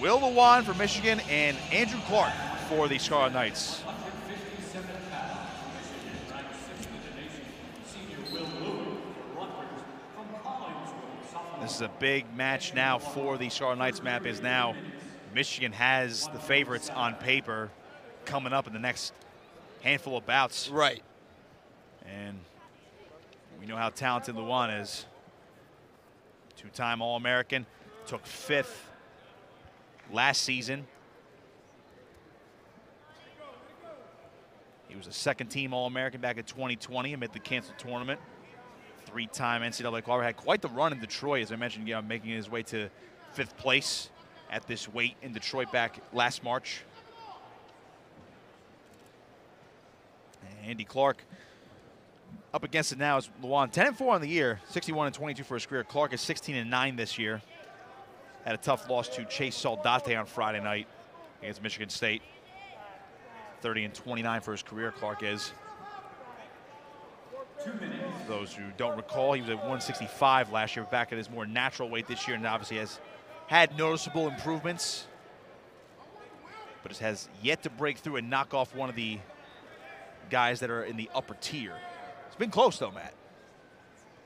Will Lewan for Michigan and Andrew Clark for the Scarlet Knights. This is a big match now for the Scarlet Knights. Map is now Michigan has the favorites on paper coming up in the next handful of bouts. Right. And we know how talented Lewan is. Two-time All-American, took 5th last season. He was a second-team All-American back in 2020 amid the canceled tournament. 3-time NCAA qualifier. Had quite the run in Detroit, as I mentioned, making his way to 5th place at this weight in Detroit back last March. And Andy Clark up against it now is Lewan. 10-4 on the year, 61-22 for his career. Clark is 16-9 this year. Had a tough loss to Chase Soldate on Friday night against Michigan State. 30-29 for his career, Clark is. For those who don't recall, he was at 165 last year, back at his more natural weight this year, and obviously has had noticeable improvements, but it has yet to break through and knock off one of the guys that are in the upper tier. It's been close, though, Matt.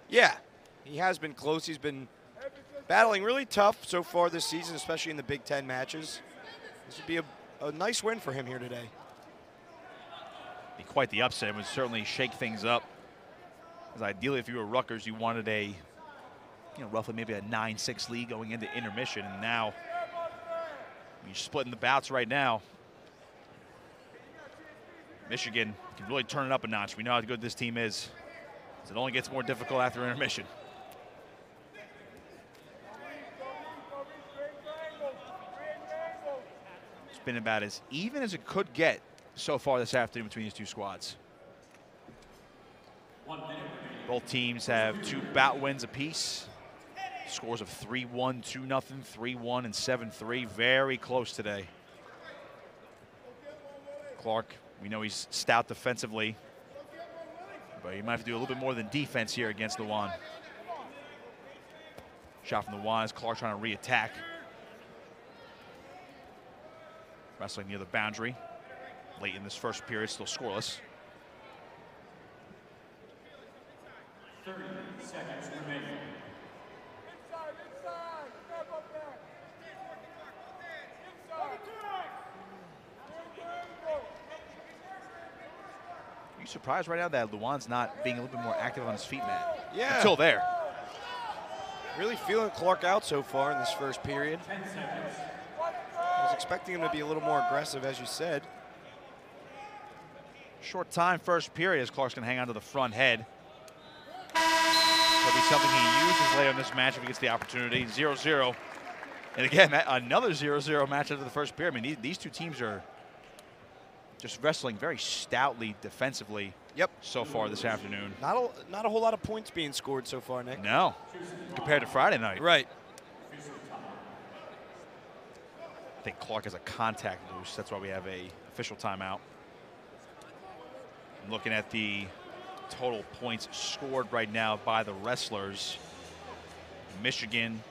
Yeah, he has been close. He's been battling really tough so far this season, especially in the Big Ten matches. This would be a nice win for him here today. Be quite the upset. It would certainly shake things up. Because ideally, if you were Rutgers, you wanted a, roughly maybe a 9-6 lead going into intermission. And now you're splitting the bouts right now. Michigan can really turn it up a notch. We know how good this team is. It only gets more difficult after intermission. It's been about as even as it could get so far this afternoon between these two squads. Both teams have 2 bout wins apiece. Scores of 3-1, 2-0, 3-1, and 7-3. Very close today. Clark, we know he's stout defensively, but he might have to do a little bit more than defense here against Lewan. Shot from Lewan as Clark trying to re-attack. Wrestling near the boundary. Late in this first period, still scoreless. 30 seconds remaining. Are you surprised right now that Lewan's not being a little bit more active on his feet, Matt? Yeah. Until there. Really feeling Clark out so far in this first period. 10 seconds. I was expecting him to be a little more aggressive, as you said. Short time first period as Clark's going to hang on to the front head. That'll be something he uses later in this match if he gets the opportunity. 0-0. And again, another 0-0 match after the first period. I mean, these two teams are just wrestling very stoutly defensively. Yep. So far this afternoon. Not a whole lot of points being scored so far, Nick. No, compared to Friday night. Right. I think Clark has a contact loose. That's why we have a official timeout. I'm looking at the total points scored right now by the wrestlers. Michigan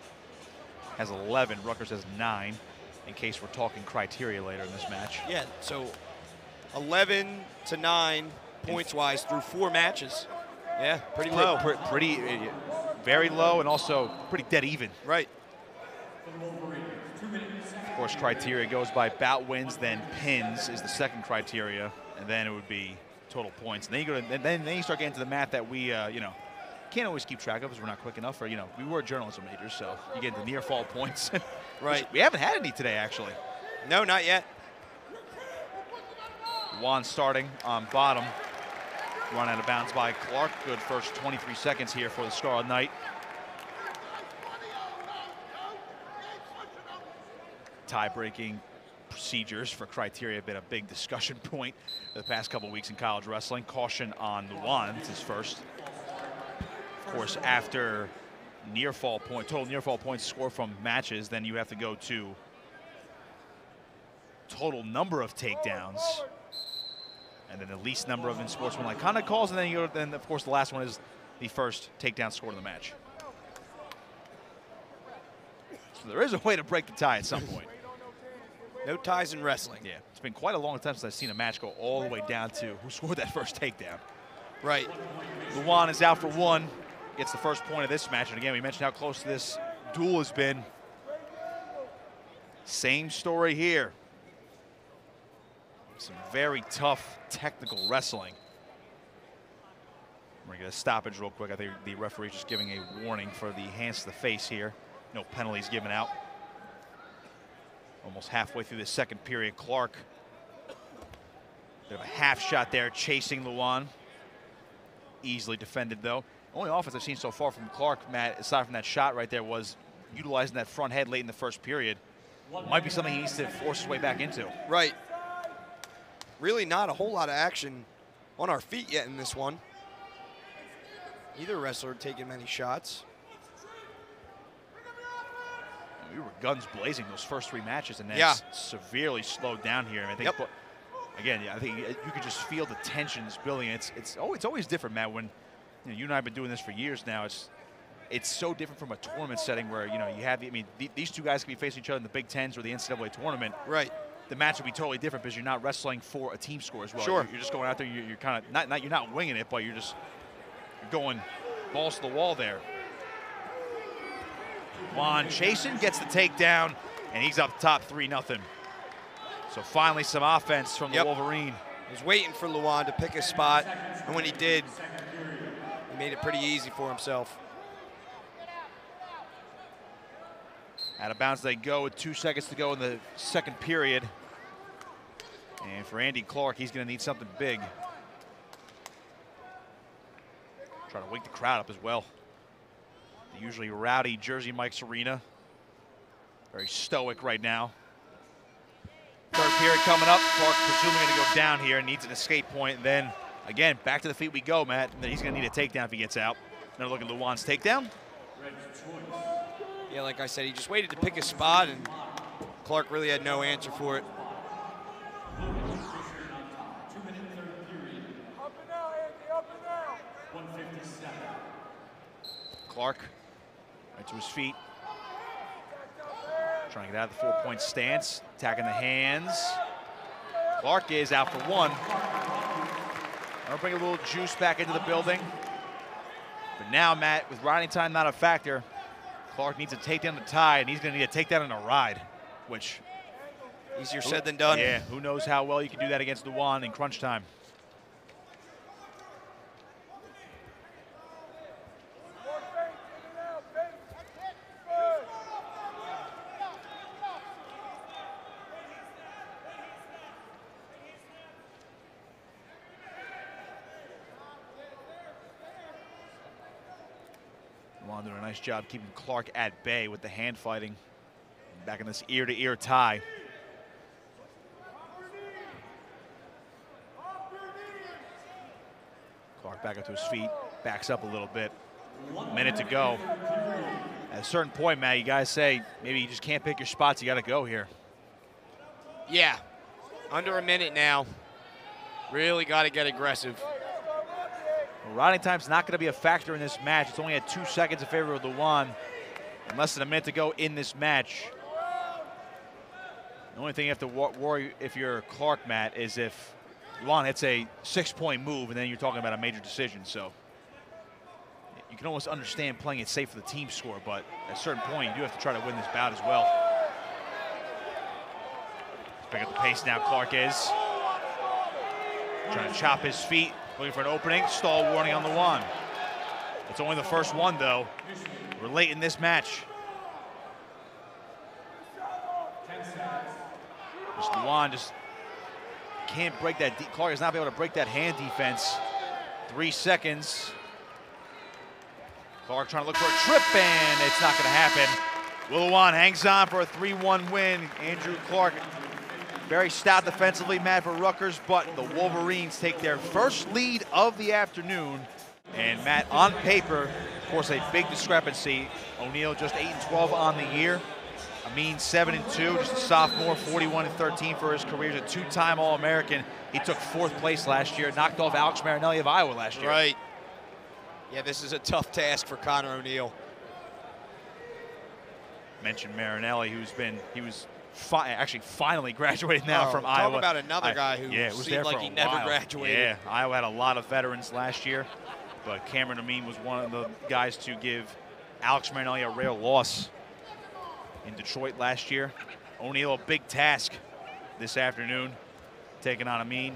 has 11, Rutgers has 9, in case we're talking criteria later in this match. Yeah, so 11-9 points-wise through 4 matches. Yeah, pretty low. Pretty, very low, and also pretty dead even. Right. Of course, criteria goes by bout wins, then pins is the second criteria, and then it would be total points. And then you go to, and then you start getting to the math that we, can't always keep track of because we're not quick enough. Or we were journalism majors, so you get into near fall points. Right. We haven't had any today, actually. No, not yet. Juan starting on bottom. Run out of bounds by Clark. Good first 23 seconds here for the Scarlet Knight. Tie-breaking procedures for criteria have been a big discussion point for the past couple weeks in college wrestling. Caution on Lewan, it's his first. Of course, after total near fall points scored from matches, then you have to go to total number of takedowns, and then the least number of unsportsmanlike conduct calls, and then of course the last one is the first takedown scored in the match. So there is a way to break the tie at some point. No ties in wrestling. Yeah, it's been quite a long time since I've seen a match go all the way down to who scored that first takedown. Right. Lewan is out for one. Gets the first point of this match. And again, we mentioned how close this duel has been. Same story here. Some very tough technical wrestling. We're going to get a stoppage real quick. I think the referee's just giving a warning for the hands to the face here. No penalties given out. Almost halfway through the second period, Clark. Bit of a half shot there, chasing Lewan. Easily defended, though. Only offense I've seen so far from Clark, Matt, aside from that shot right there, was utilizing that front head late in the first period. Might be something he needs to force his way back into. Right. Really not a whole lot of action on our feet yet in this one. Either wrestler taking many shots. We were guns blazing those first three matches, and then severely slowed down here. And I think, again, I think you could just feel the tensions building. It's always different, Matt. When you and I have been doing this for years now, it's so different from a tournament setting where you have. I mean, these two guys can be facing each other in the Big Tens or the NCAA tournament. Right. The match would be totally different because you're not wrestling for a team score as well. Sure. You're just going out there. You're kind of you're not winging it, but you're going balls to the wall there. Lewan chasing, gets the takedown, and he's up top 3-0. So finally some offense from the Wolverine. Was waiting for Lewan to pick a spot, and when he did, he made it pretty easy for himself. Out of bounds they go with 2 seconds to go in the second period. And for Andy Clark, he's going to need something big. Trying to wake the crowd up as well. The usually rowdy Jersey Mike's Arena. Very stoic right now. Third period coming up. Clark presumably going to go down here. Needs an escape point. And then, again, back to the feet we go, Matt. And then he's going to need a takedown if he gets out. Another look at Lewan's takedown. Yeah, like I said, he just waited to pick a spot, and Clark really had no answer for it. Clark right to his feet. Trying to get out of the 4-point stance. Attacking the hands. Clark is out for one. I'll bring a little juice back into the building. But now, Matt, with riding time not a factor, Clark needs to take down the tie, and he's going to need a takedown and a ride, which... Easier said than done. Yeah, who knows how well you can do that against Lewan in crunch time. Lewan doing a nice job keeping Clark at bay with the hand fighting. Back in this ear-to-ear tie. Clark back up to his feet, backs up a little bit. A minute to go. At a certain point, Matt, you guys say maybe you just can't pick your spots. You got to go here. Yeah, under a minute now. Really got to get aggressive. Well, riding time's not going to be a factor in this match. It's only at 2 seconds in favor of Lewan. And less than a minute to go in this match. The only thing you have to worry if you're Clark, Matt, is if Lewan hits a 6-point move, and then you're talking about a major decision. So you can almost understand playing it safe for the team score, but at a certain point, you do have to try to win this bout as well. Let's pick up the pace now, Clark is. Trying to chop his feet, looking for an opening. Stall warning on Lewan. It's only the first one, though. We're late in this match. Lewan just can't break that. Clark is not able to break that hand defense. 3 seconds. Clark trying to look for a trip, and it's not going to happen. Lewan hangs on for a 3-1 win. Andrew Clark, very stout defensively, Matt, for Rutgers, but the Wolverines take their first lead of the afternoon. And Matt, on paper, of course, a big discrepancy. O'Neal just 8-12 on the year. Amine 7-2, just a sophomore, 41-13 for his career. He's a two-time All-American. He took 4th place last year, knocked off Alex Marinelli of Iowa last year. Right. Yeah, this is a tough task for Connor O'Neal. Mentioned Marinelli, he was actually finally graduated now from Iowa. Talk about another guy who was seemed like he never graduated. Yeah, Iowa had a lot of veterans last year, but Cameron Amine was one of the guys to give Alex Marinelli a rare loss in Detroit last year. O'Neal, a big task this afternoon, taking on Amine.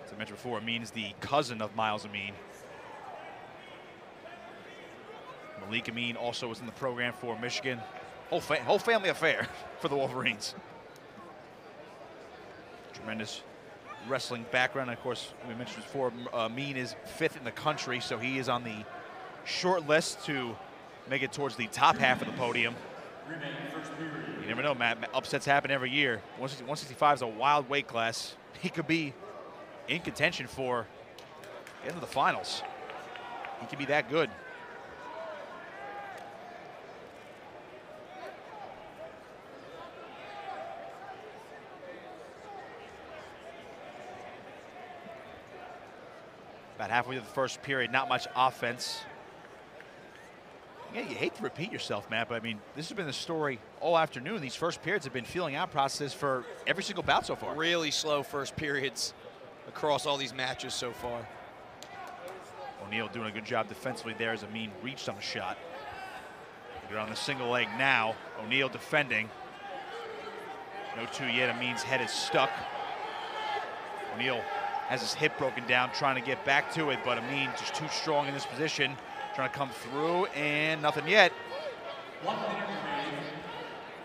As I mentioned before, Amine is the cousin of Miles Amine. Malik Amine also was in the program for Michigan. Whole family affair for the Wolverines. Tremendous wrestling background. And of course, we mentioned before, Amine is 5th in the country, so he is on the short list to make it towards the top half of the podium. You never know, Matt. Upsets happen every year. 165 is a wild weight class. He could be in contention for the end of the finals. He could be that good. About halfway through the first period, not much offense. Yeah, you hate to repeat yourself, Matt, but I mean, this has been the story all afternoon. These first periods have been feeling out process for every single bout so far. Really slow first periods across all these matches so far. O'Neal doing a good job defensively there as Amine reached on the shot. They're on the single leg now. O'Neal defending. No two yet. Amine's head is stuck. O'Neal has his hip broken down, trying to get back to it, but Amine just too strong in this position. Trying to come through, and nothing yet.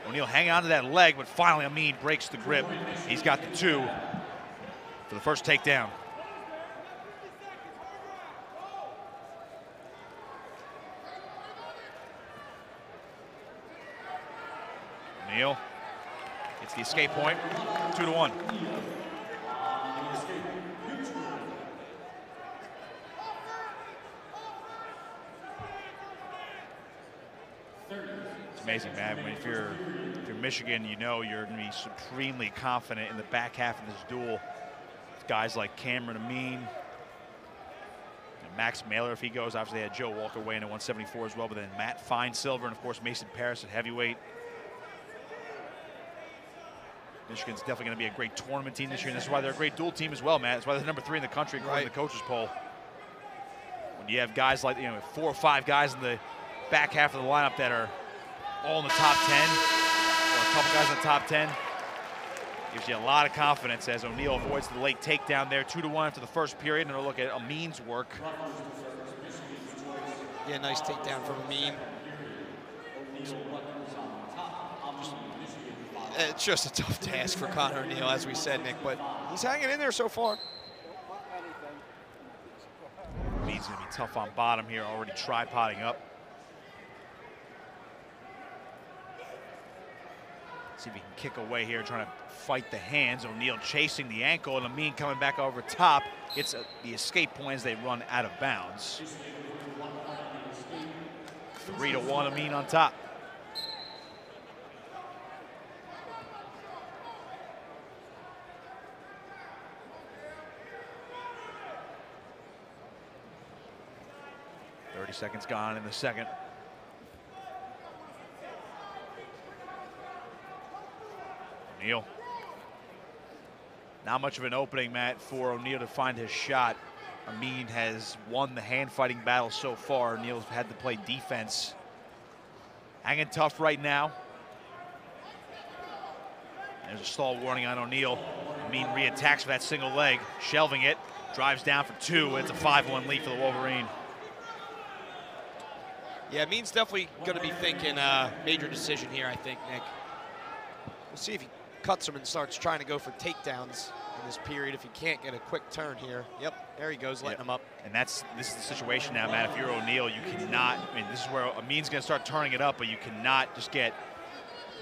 O'Neal hanging on to that leg, but finally Amine breaks the grip. He's got the 2 for the first takedown. O'Neal gets the escape point, 2-1. Amazing, man. If you're Michigan, you know you're going to be supremely confident in the back half of this duel. With guys like Cameron Amine, and Max Mailer, if he goes. Obviously, they had Joe Walker weighing in 174 as well, but then Matt Finesilver, and of course Mason Parris at heavyweight. Michigan's definitely going to be a great tournament team this year, and this is why they're a great dual team as well, Matt. That's why they're number 3 in the country according to the coaches poll. When you have guys like 4 or 5 guys in the back half of the lineup that are all in the top 10, or a couple guys in the top 10, gives you a lot of confidence as O'Neal avoids the late takedown there. 2-1 after the first period, and we'll look at Amine's work. Yeah, nice takedown from Amine. It's just a tough task for Conor O'Neal, as we said, Nick, but he's hanging in there so far. Amine's going to be tough on bottom here, already tripoding up. See if he can kick away here, trying to fight the hands. O'Neal chasing the ankle, and Amine coming back over top. It's the escape point as they run out of bounds. 3-1, Amine on top. Seconds gone in the second. O'Neal. Not much of an opening, Matt, for O'Neal to find his shot. Amine has won the hand-fighting battle so far. O'Neal's had to play defense. Hanging tough right now. There's a stall warning on O'Neal. Amine re-attacks for that single leg, shelving it. Drives down for 2. It's a 5-1 lead for the Wolverine. Yeah, Amine's definitely going to be thinking major decision here, I think, Nick. We'll see if he cuts him and starts trying to go for takedowns in this period. If he can't get a quick turn here. Yep, there he goes, letting him up. And this is the situation now, Matt. If you're O'Neal, you cannot, I mean, this is where Amine's going to start turning it up, but you cannot just get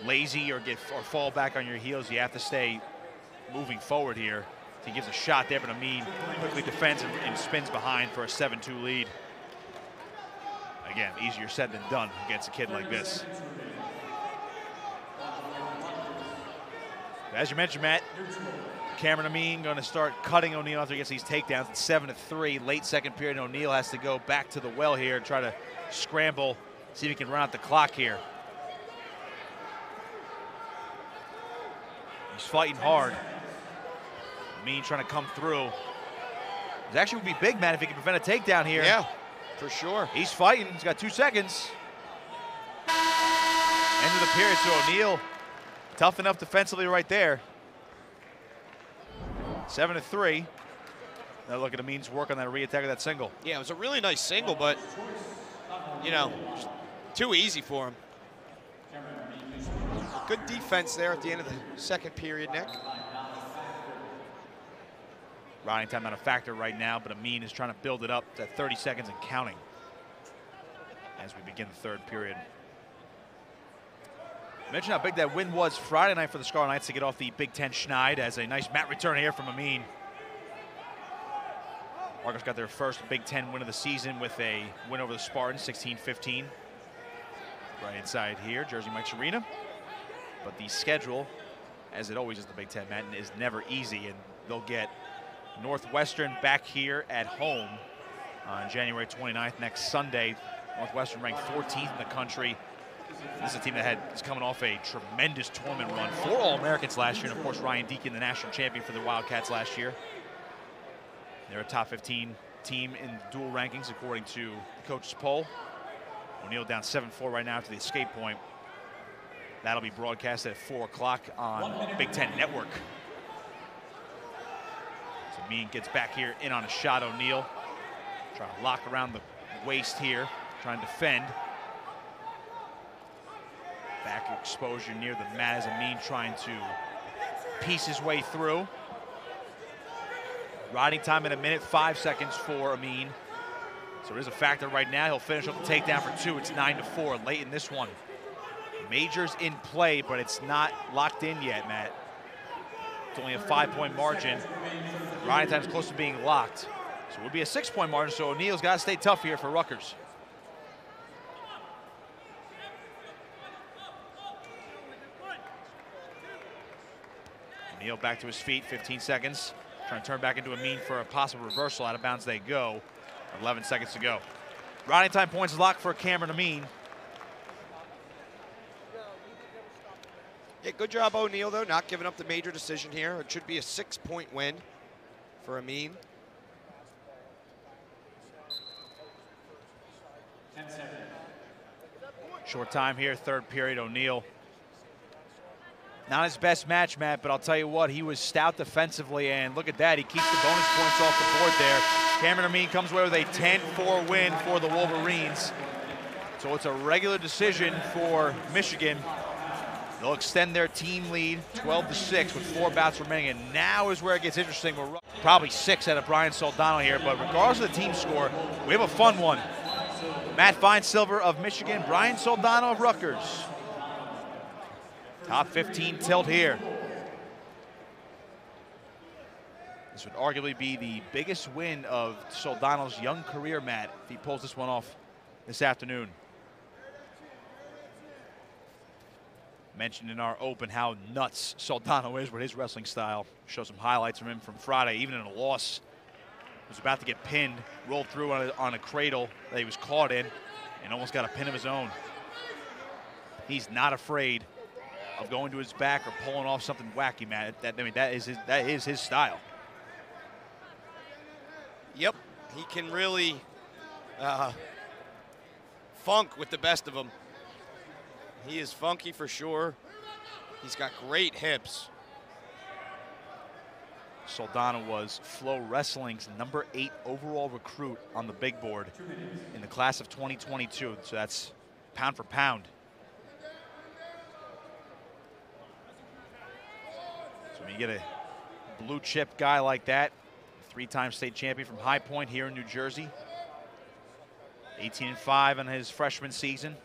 lazy or fall back on your heels. You have to stay moving forward here. He gives a shot there, but Amine quickly defends and spins behind for a 7-2 lead. Again, easier said than done against a kid like this. As you mentioned, Matt, Cameron Amine going to start cutting O'Neal after he gets these takedowns. It's 7-3, late second period. O'Neal has to go back to the well here and try to scramble, see if he can run out the clock here. He's fighting hard. Amine trying to come through. It actually would be big, man, if he can prevent a takedown here. Yeah, for sure. He's fighting. He's got 2 seconds. End of the period, so O'Neal tough enough defensively right there. 7-3. Now look at Amine's work on that re-attack of that single. Yeah, it was a really nice single, but, you know, just too easy for him. Good defense there at the end of the second period, Nick. Riding time not a factor right now, but Amine is trying to build it up to 30 seconds and counting as we begin the third period. Mention how big that win was Friday night for the Scarlet Knights to get off the Big Ten schneid, as a nice mat return here from Amine. Rutgers got their first Big Ten win of the season with a win over the Spartans, 16-15. Right inside here, Jersey Mike's Arena. But the schedule, as it always is the Big Ten, Matt, is never easy, and they'll get Northwestern back here at home on January 29th, next Sunday. Northwestern ranked 14th in the country. This is a team that is coming off a tremendous tournament run. 4 All-Americans last year, and of course Ryan Deacon, the national champion for the Wildcats last year. They're a top 15 team in dual rankings according to the coach's poll. O'Neal down 7-4 right now to the escape point. That'll be broadcast at 4 o'clock on Big Ten Network. So Amine gets back here in on a shot. O'Neal trying to lock around the waist here, trying to defend. Back exposure near the mat as Amine trying to piece his way through. Riding time in 1 minute, 5 seconds for Amine. So it is a factor right now. He'll finish up the takedown for 2. It's 9-4 late in this one. Majors in play, but it's not locked in yet, Matt. It's only a 5-point margin. Riding time's close to being locked. So it would be a 6-point margin, so O'Neal's got to stay tough here for Rutgers. O'Neal back to his feet, 15 seconds. Trying to turn back into Amine for a possible reversal. Out of bounds they go. 11 seconds to go. Riding time points locked for Cameron Amine. Yeah, good job, O'Neal, though, not giving up the major decision here. It should be a 6-point win for Amine. 10 seconds. Short time here, third period. O'Neal. Not his best match, Matt, but I'll tell you what, he was stout defensively, and look at that. He keeps the bonus points off the board there. Cameron Amine comes away with a 10-4 win for the Wolverines. So it's a regular decision for Michigan. They'll extend their team lead 12-6 with 4 bouts remaining, and now is where it gets interesting. We're probably 6 out of Brian Soldano here, but regardless of the team score, we have a fun one. Matt Finesilver of Michigan, Brian Soldano of Rutgers. Top 15 tilt here. This would arguably be the biggest win of Soldano's young career, Matt, if he pulls this one off this afternoon. Mentioned in our open how nuts Soldano is with his wrestling style. Show some highlights from him from Friday, even in a loss. He was about to get pinned, rolled through on a cradle that he was caught in, and almost got a pin of his own. He's not afraid of going to his back or pulling off something wacky, Matt. That is his style. Yep, he can really funk with the best of them. He is funky for sure. He's got great hips. Soldano was Flow Wrestling's #8 overall recruit on the big board in the class of 2022. So that's pound for pound. So when you get a blue chip guy like that, 3-time state champion from High Point here in New Jersey, 18-5 in his freshman season.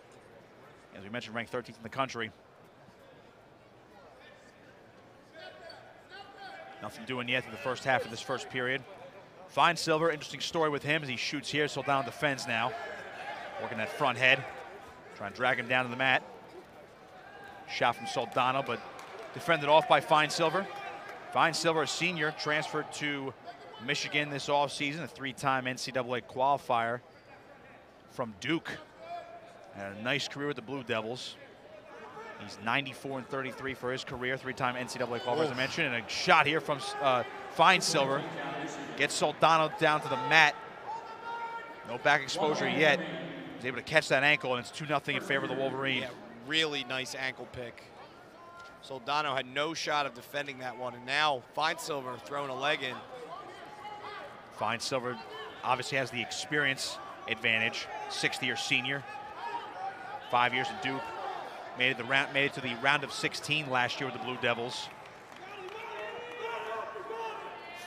As we mentioned, ranked 13th in the country. Nothing doing yet through the first half of this first period. Finesilver, interesting story with him as he shoots here. Soldano defends now. Working that front head. Trying to drag him down to the mat. Shot from Soldano, but defended off by Finesilver. Finesilver, a senior, transferred to Michigan this offseason, a 3-time NCAA qualifier from Duke. Had a nice career with the Blue Devils. He's 94-33 for his career, 3-time NCAA qualifier, as I mentioned, and a shot here from Finesilver. Gets Soldano down to the mat. No back exposure yet. He's able to catch that ankle, and it's 2-0 in favor of the Wolverines. Yeah, really nice ankle pick. Soldano had no shot of defending that one, and now Finesilver throwing a leg in. Finesilver obviously has the experience advantage, 6th-year senior, 5 years at Duke. Made it to the round of 16 last year with the Blue Devils.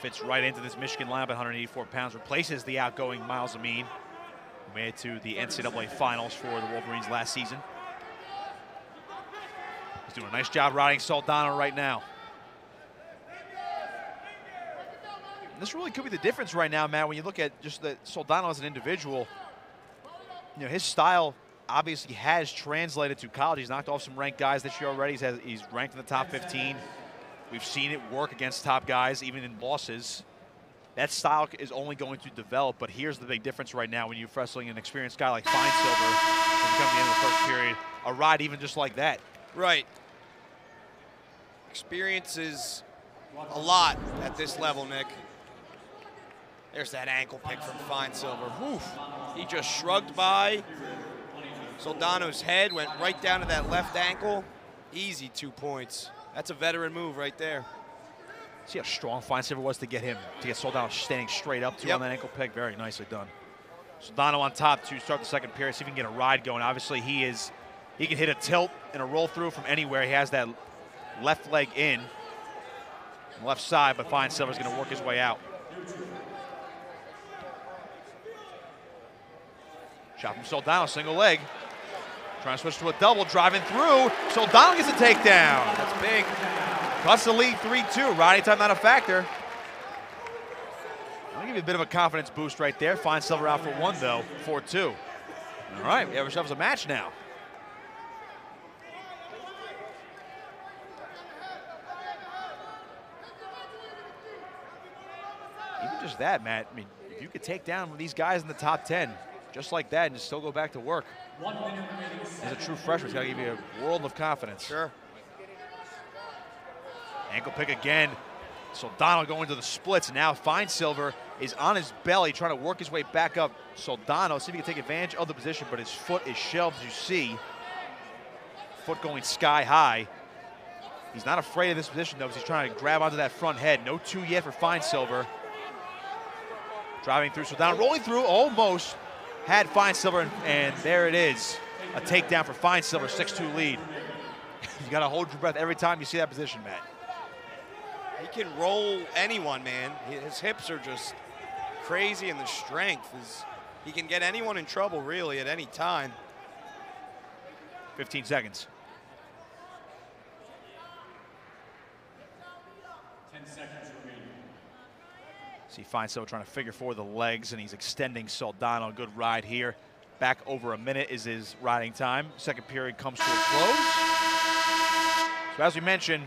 Fits right into this Michigan lineup at 184 pounds. Replaces the outgoing Miles Amine, who made it to the NCAA finals for the Wolverines last season. He's doing a nice job riding Soldano right now. And this really could be the difference right now, Matt, when you look at just the Soldano as an individual. You know, his style obviously has translated to college. He's knocked off some ranked guys this year already. He's ranked in the top 15. We've seen it work against top guys, even in losses. That style is only going to develop, but here's the big difference right now when you're wrestling an experienced guy like Finesilver, when you come to the end of the first period, a ride even just like that. Right. Experience is a lot at this level, Nick. There's that ankle pick from Finesilver. Whew. He just shrugged by. Soldano's head went right down to that left ankle. Easy 2 points. That's a veteran move right there. See how strong Finesilver was to get Soldano standing straight up on that ankle pick. Very nicely done. Soldano on top to start the second period. See if he can get a ride going. Obviously, he can hit a tilt and a roll through from anywhere. He has that left leg in, left side, but Finesilver's going to work his way out. Shot from Soldano, single leg. Trying to switch to a double, driving through. Soldano gets a takedown. That's big. Cuts the lead 3-2. Riding time not a factor. I'll give you a bit of a confidence boost right there. Finesilver out for one, though, 4-2. All right, we have ourselves a match now. Even just that, Matt, I mean, if you could take down these guys in the top 10, just like that, and just still go back to work. As a true freshman, it's got to give you a world of confidence. Sure. Ankle pick again. Soldano going to the splits. Now Finesilver is on his belly, trying to work his way back up. Soldano, see if he can take advantage of the position, but his foot is shelved, as you see. Foot going sky high. He's not afraid of this position, though, because he's trying to grab onto that front head. No 2 yet for Finesilver. Driving through, Soldano rolling through, almost had Finesilver, and there it is. A takedown for Finesilver, 6-2 lead. You got to hold your breath every time you see that position, Matt. He can roll anyone, man. His hips are just crazy, and the strength is, he can get anyone in trouble, really, at any time. 15 seconds. 10 seconds remaining. See Finesilver trying to figure forward the legs, and he's extending Soldano. Good ride here. Back over a minute is his riding time. Second period comes to a close. So as we mentioned,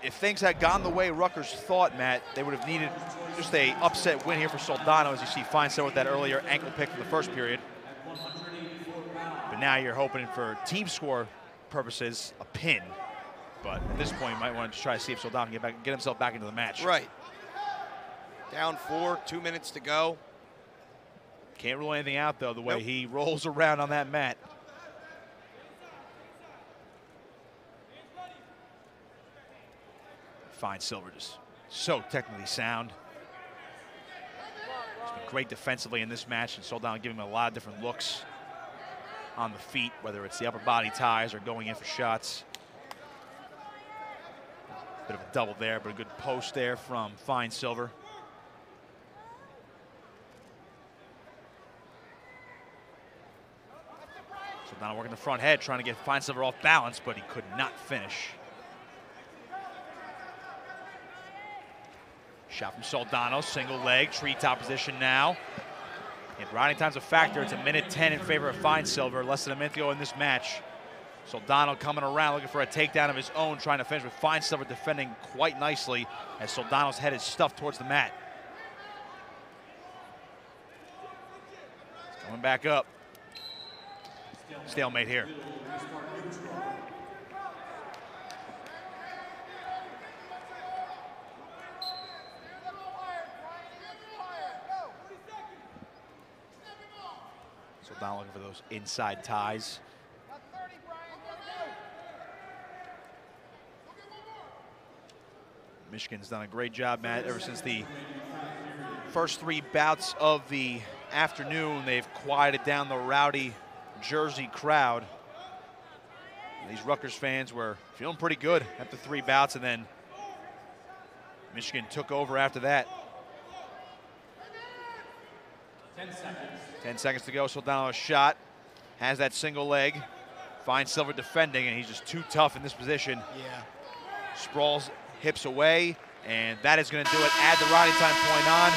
if things had gone the way Rutgers thought, Matt, they would have needed just a upset win here for Soldano, as you see Finesilver with that earlier ankle pick for the first period. But now you're hoping for team score purposes, a pin. But at this point, you might want to try to see if Soldano can get himself back into the match. Right. Down 4, 2 minutes to go. Can't rule anything out, though, the way he rolls around on that mat. Finesilver just so technically sound. He's been great defensively in this match, and Soldano giving him a lot of different looks on the feet, whether it's the upper body ties or going in for shots. Bit of a double there, but a good post there from Finesilver. Soldano working the front head, trying to get Finesilver off balance, but he could not finish. Shot from Soldano, single leg, treetop position now. And riding time's a factor. It's a minute 10 in favor of Finesilver. Less than a minute to go in this match. Soldano coming around, looking for a takedown of his own, trying to finish with Finesilver defending quite nicely as Soldano's head is stuffed towards the mat. Coming back up. Stalemate here. Soldano looking for those inside ties. Michigan's done a great job, Matt, ever since the first 3 bouts of the afternoon. They've quieted down the rowdy Jersey crowd. These Rutgers fans were feeling pretty good after 3 bouts, and then Michigan took over after that. 10 seconds. 10 seconds to go. Soldano's shot. Has that single leg. Finesilver defending, and he's just too tough in this position. Yeah. Sprawls hips away, and that is going to do it. Add the riding time point on.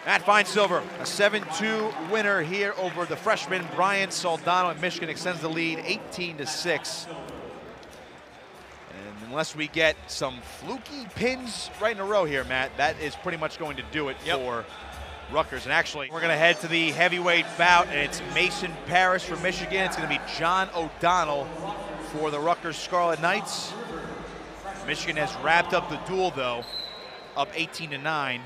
Matt Finesilver, a 7-2 winner here over the freshman Brian Soldano, and Michigan extends the lead 18-6. And unless we get some fluky pins right in a row here, Matt, that is pretty much going to do it for Rutgers. And actually, we're going to head to the heavyweight bout, and it's Mason Parris for Michigan. It's going to be John O'Donnell for the Rutgers Scarlet Knights. Michigan has wrapped up the duel, though, up 18-9.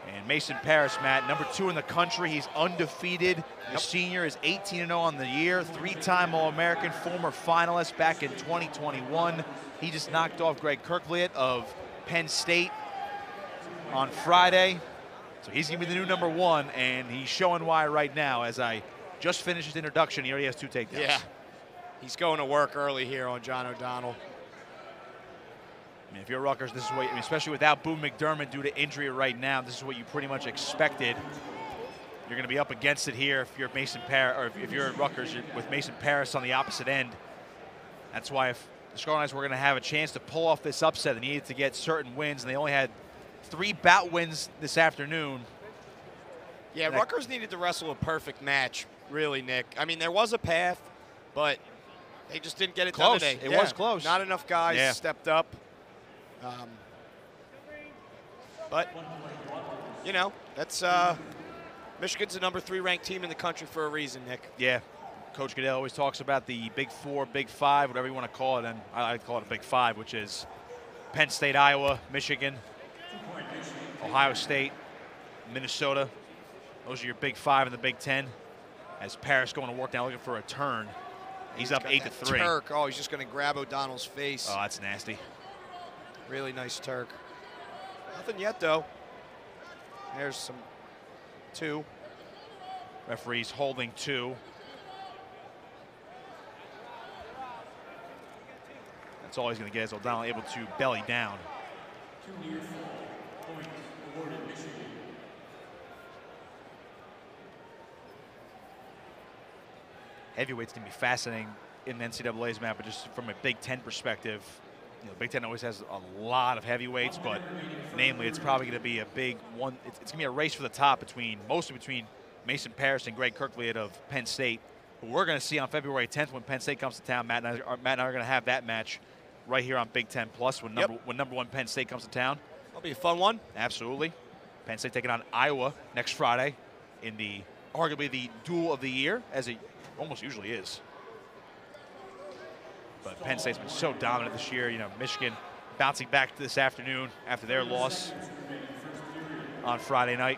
And Mason Parris, Matt, number 2 in the country. He's undefeated. The senior is 18-0 on the year, 3-time All-American, former finalist back in 2021. He just knocked off Greg Kirkliet of Penn State on Friday. So he's going to be the new number 1, and he's showing why right now. As I just finished his introduction, he already has 2 takedowns. Yeah, he's going to work early here on John O'Donnell. I mean, if you're Rutgers, this is what, I mean, especially without Boone McDermott due to injury right now, this is what you pretty much expected. You're going to be up against it here if you're Mason Parris, or if you're at Rutgers with Mason Parris on the opposite end. That's why if the Scarlet Knights were going to have a chance to pull off this upset, they needed to get certain wins, and they only had 3 bout wins this afternoon. Yeah, Rutgers needed to wrestle a perfect match, really, Nick. I mean, there was a path, but they just didn't get it done today. It was close. Not enough guys stepped up. But, you know, that's Michigan's the number 3 ranked team in the country for a reason, Nick. Yeah. Coach Goodell always talks about the Big 4, Big 5, whatever you want to call it, and I like to call it a Big 5, which is Penn State, Iowa, Michigan, Ohio State, Minnesota. Those are your Big 5 in the Big 10. As Parris going to work now looking for a turn. He's up 8-3. Turk. Oh, he's just going to grab O'Donnell's face. Oh, that's nasty. Really nice Turk. Nothing yet, though. There's some 2. Referee's holding 2. That's all he's going to get is O'Donnell able to belly down. 2 near fall. Point awarded Michigan. Heavyweight's going to be fascinating in the NCAA's map, but just from a Big 10 perspective, you know, Big 10 always has a lot of heavyweights, but namely, it's probably going to be a big one. It's going to be a race for the top mostly between Mason Parris and Greg Kirkliet of Penn State, who we're going to see on February 10th when Penn State comes to town. Matt and I are going to have that match right here on Big 10 Plus when number 1 Penn State comes to town. That'll be a fun one. Absolutely. Penn State taking on Iowa next Friday in the arguably the duel of the year, as it almost usually is. But Penn State's been so dominant this year. You know, Michigan bouncing back this afternoon after their loss on Friday night.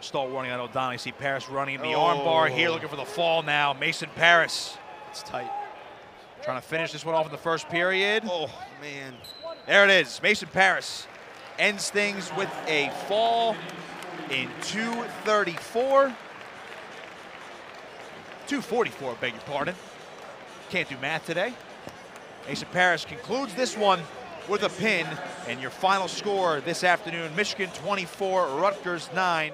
Stall warning on O'Donnell. You see Parris running in the arm bar here, looking for the fall now. Mason Parris. It's tight. Trying to finish this one off in the first period. Oh, man. There it is. Mason Parris ends things with a fall in 2:34. 2:44, beg your pardon. Can't do math today. Mason Parris concludes this one with a pin, and your final score this afternoon, Michigan 24, Rutgers 9.